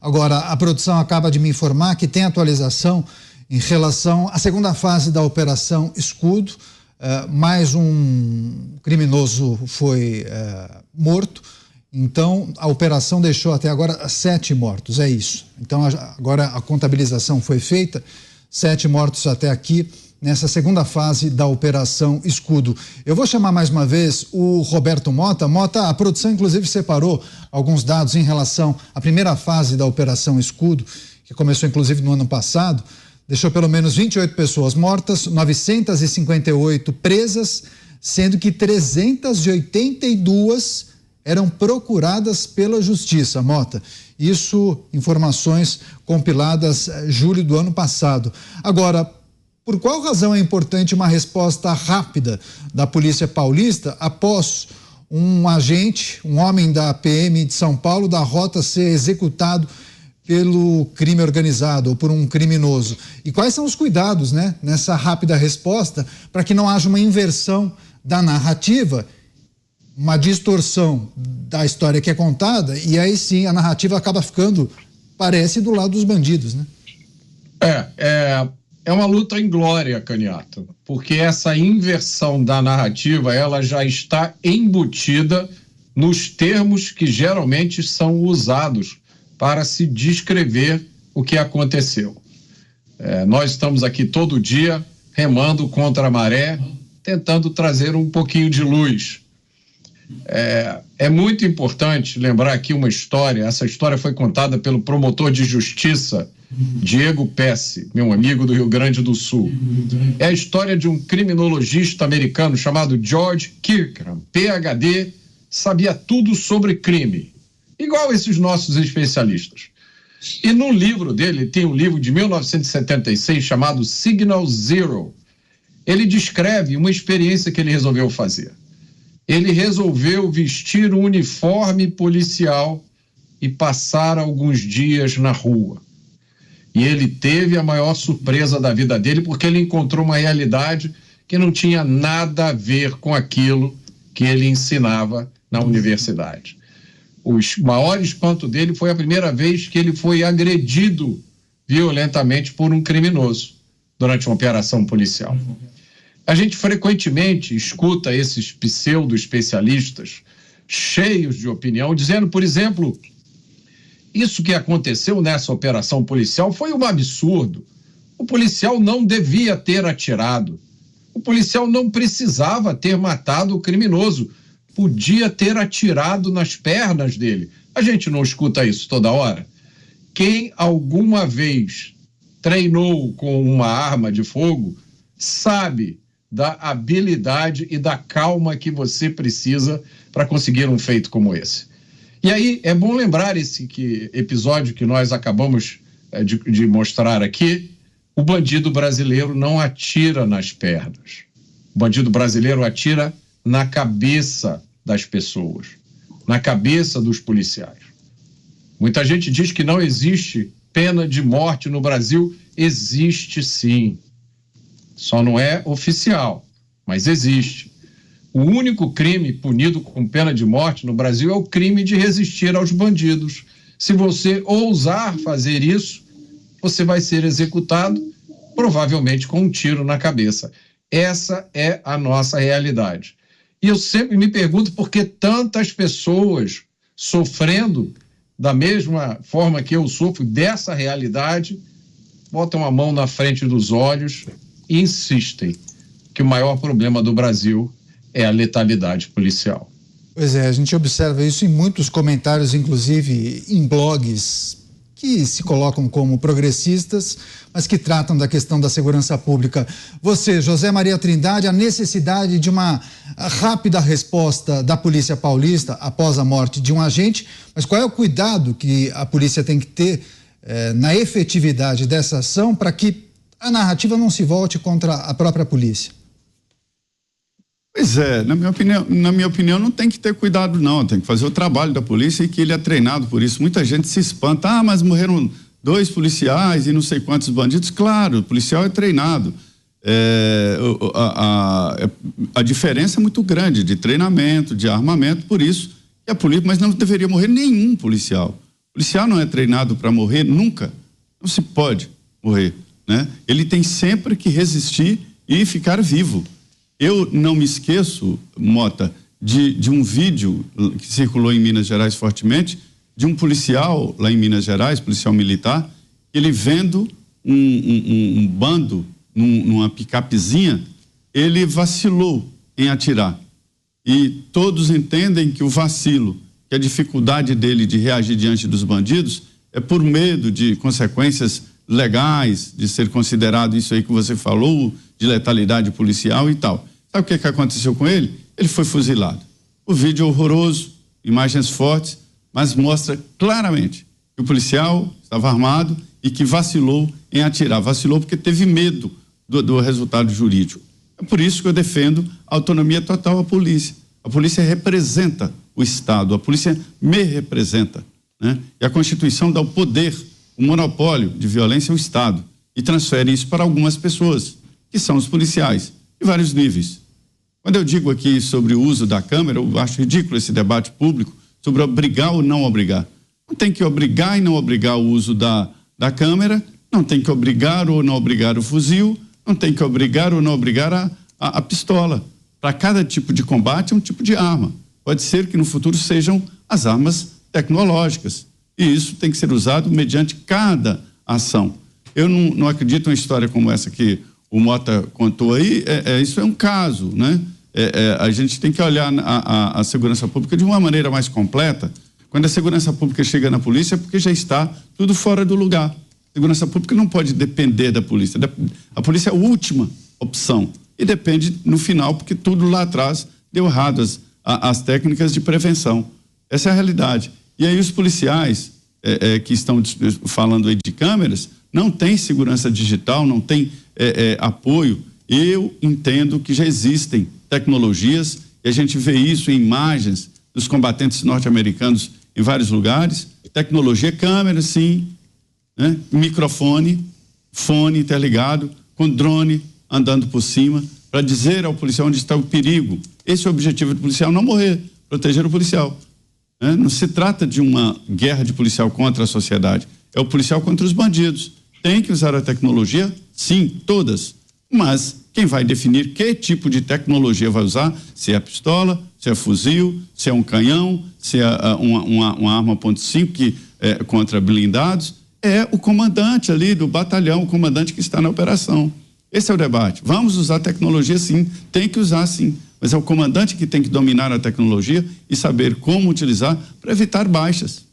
Agora, a produção acaba de me informar que tem atualização em relação à segunda fase da Operação Escudo. Mais um criminoso foi morto. Então, a operação deixou até agora 7 mortos, é isso. Então, agora a contabilização foi feita, 7 mortos até aqui, nessa segunda fase da Operação Escudo. Eu vou chamar mais uma vez o Roberto Mota. Mota, a produção inclusive separou alguns dados em relação à primeira fase da Operação Escudo, que começou inclusive no ano passado, deixou pelo menos 28 pessoas mortas, 958 presas, sendo que 382 eram procuradas pela Justiça, Mota. Isso, informações compiladas julho do ano passado. Agora, por qual razão é importante uma resposta rápida da Polícia Paulista após um agente, um homem da PM de São Paulo, da Rota, ser executado pelo crime organizado ou por um criminoso? E quais são os cuidados, né, nessa rápida resposta para que não haja uma inversão da narrativa, uma distorção da história que é contada, e aí sim a narrativa acaba ficando, parece, do lado dos bandidos, né? É uma luta inglória, Caniato, porque essa inversão da narrativa, ela já está embutida nos termos que geralmente são usados para se descrever o que aconteceu. Nós estamos aqui todo dia remando contra a maré, tentando trazer um pouquinho de luz. É muito importante lembrar aqui uma história. Essa história foi contada pelo promotor de justiça Diego Pesce, meu amigo do Rio Grande do Sul. É a história de um criminologista americano chamado George Kirkham, PhD, sabia tudo sobre crime, igual esses nossos especialistas. E no livro dele, tem um livro de 1976 chamado Signal Zero. Ele descreve uma experiência que ele resolveu fazer. Ele resolveu vestir um uniforme policial e passar alguns dias na rua. E ele teve a maior surpresa da vida dele, porque ele encontrou uma realidade que não tinha nada a ver com aquilo que ele ensinava na universidade. O maior espanto dele foi a primeira vez que ele foi agredido violentamente por um criminoso durante uma operação policial. A gente frequentemente escuta esses pseudo-especialistas cheios de opinião, dizendo, por exemplo, isso que aconteceu nessa operação policial foi um absurdo. O policial não devia ter atirado. O policial não precisava ter matado o criminoso. Podia ter atirado nas pernas dele. A gente não escuta isso toda hora? Quem alguma vez treinou com uma arma de fogo sabe da habilidade e da calma que você precisa para conseguir um feito como esse. E aí é bom lembrar esse episódio que nós acabamos de mostrar aqui. O bandido brasileiro não atira nas pernas. O bandido brasileiro atira na cabeça das pessoas, na cabeça dos policiais. Muita gente diz que não existe pena de morte no Brasil. Existe sim. Só não é oficial, mas existe. O único crime punido com pena de morte no Brasil é o crime de resistir aos bandidos. Se você ousar fazer isso, você vai ser executado, provavelmente com um tiro na cabeça. Essa é a nossa realidade. E eu sempre me pergunto por que tantas pessoas sofrendo da mesma forma que eu sofro dessa realidade, botam a mão na frente dos olhos e insistem que o maior problema do Brasil é a letalidade policial. Pois é, a gente observa isso em muitos comentários, inclusive em blogs que se colocam como progressistas, mas que tratam da questão da segurança pública. Você, José Maria Trindade, a necessidade de uma rápida resposta da Polícia Paulista após a morte de um agente, mas qual é o cuidado que a polícia tem que ter na efetividade dessa ação para que a narrativa não se volte contra a própria polícia? Pois é, na minha opinião não tem que ter cuidado não, tem que fazer o trabalho da polícia e que ele é treinado por isso. Muita gente se espanta, mas morreram 2 policiais e não sei quantos bandidos. Claro, o policial é treinado. A diferença é muito grande de treinamento, de armamento, por isso que a polícia, mas não deveria morrer nenhum policial. O policial não é treinado para morrer nunca. Não se pode morrer, né? Ele tem sempre que resistir e ficar vivo. Eu não me esqueço, Mota, de um vídeo que circulou em Minas Gerais fortemente, de um policial lá em Minas Gerais, policial militar, ele vendo um bando numa picapezinha, ele vacilou em atirar. E todos entendem que o vacilo, que a dificuldade dele de reagir diante dos bandidos é por medo de consequências legais, de ser considerado isso aí que você falou, de letalidade policial e tal. Sabe o que aconteceu com ele? Ele foi fuzilado. O vídeo é horroroso, imagens fortes, mas mostra claramente que o policial estava armado e que vacilou em atirar. Vacilou porque teve medo do resultado jurídico. É por isso que eu defendo a autonomia total à polícia. A polícia representa o Estado, a polícia me representa, né? E a Constituição dá o poder, o monopólio de violência ao Estado e transfere isso para algumas pessoas, que são os policiais, em vários níveis. Quando eu digo aqui sobre o uso da câmera, eu acho ridículo esse debate público sobre obrigar ou não obrigar. Não tem que obrigar e não obrigar o uso da câmera, não tem que obrigar ou não obrigar o fuzil, não tem que obrigar ou não obrigar a pistola. Para cada tipo de combate é um tipo de arma. Pode ser que no futuro sejam as armas tecnológicas. E isso tem que ser usado mediante cada ação. Eu não acredito em uma história como essa que o Mota contou aí, isso é um caso, né? A gente tem que olhar a segurança pública de uma maneira mais completa. Quando a segurança pública chega na polícia é porque já está tudo fora do lugar. A segurança pública não pode depender da polícia. A polícia é a última opção. E depende no final, porque tudo lá atrás deu errado, as técnicas de prevenção. Essa é a realidade. E aí os policiais que estão falando aí de câmeras, não tem segurança digital, não tem apoio. Eu entendo que já existem tecnologias, e a gente vê isso em imagens dos combatentes norte-americanos em vários lugares. Tecnologia, câmera, sim, né? Microfone, fone interligado, com drone andando por cima, para dizer ao policial onde está o perigo. Esse é o objetivo do policial, não morrer, proteger o policial. Né? Não se trata de uma guerra de policial contra a sociedade, é o policial contra os bandidos. Tem que usar a tecnologia? Sim, todas. Mas quem vai definir que tipo de tecnologia vai usar, se é a pistola, se é fuzil, se é um canhão, se é uma arma .5 que contra blindados, é o comandante ali do batalhão, o comandante que está na operação. Esse é o debate. Vamos usar tecnologia sim, tem que usar sim, mas é o comandante que tem que dominar a tecnologia e saber como utilizar para evitar baixas.